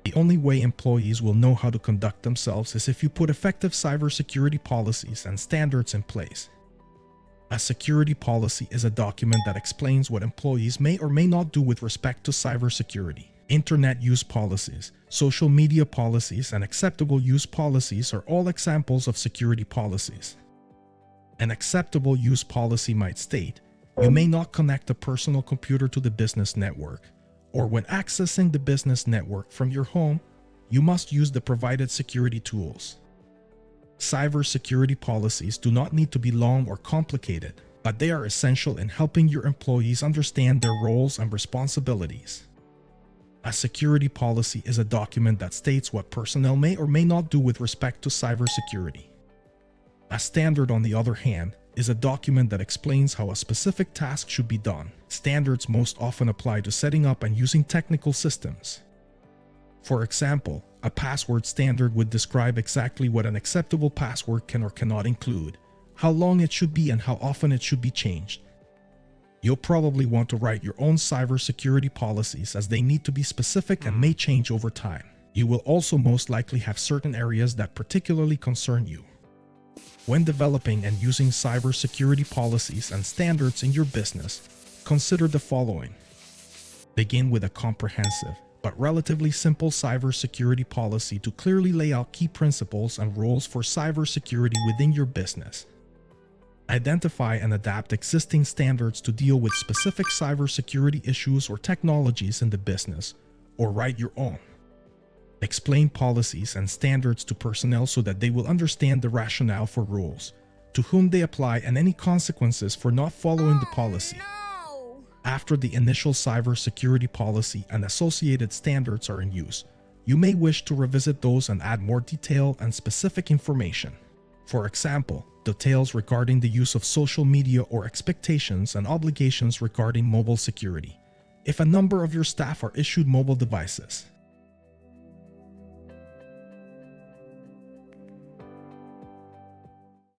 The only way employees will know how to conduct themselves is if you put effective cybersecurity policies and standards in place. A security policy is a document that explains what employees may or may not do with respect to cybersecurity. Internet use policies, social media policies, and acceptable use policies are all examples of security policies. An acceptable use policy might state, you may not connect a personal computer to the business network, or when accessing the business network from your home, you must use the provided security tools. Cybersecurity policies do not need to be long or complicated, but they are essential in helping your employees understand their roles and responsibilities. A security policy is a document that states what personnel may or may not do with respect to cybersecurity. A standard, on the other hand, is a document that explains how a specific task should be done. Standards most often apply to setting up and using technical systems. For example, a password standard would describe exactly what an acceptable password can or cannot include, how long it should be, and how often it should be changed. You'll probably want to write your own cybersecurity policies, as they need to be specific and may change over time. You will also most likely have certain areas that particularly concern you. When developing and using cybersecurity policies and standards in your business, consider the following. Begin with a comprehensive but relatively simple cybersecurity policy to clearly lay out key principles and rules for cybersecurity within your business. Identify and adapt existing standards to deal with specific cybersecurity issues or technologies in the business, or write your own. Explain policies and standards to personnel so that they will understand the rationale for rules, to whom they apply, and any consequences for not following the policy. After the initial cybersecurity policy and associated standards are in use, you may wish to revisit those and add more detail and specific information. For example, details regarding the use of social media or expectations and obligations regarding mobile security, if a number of your staff are issued mobile devices.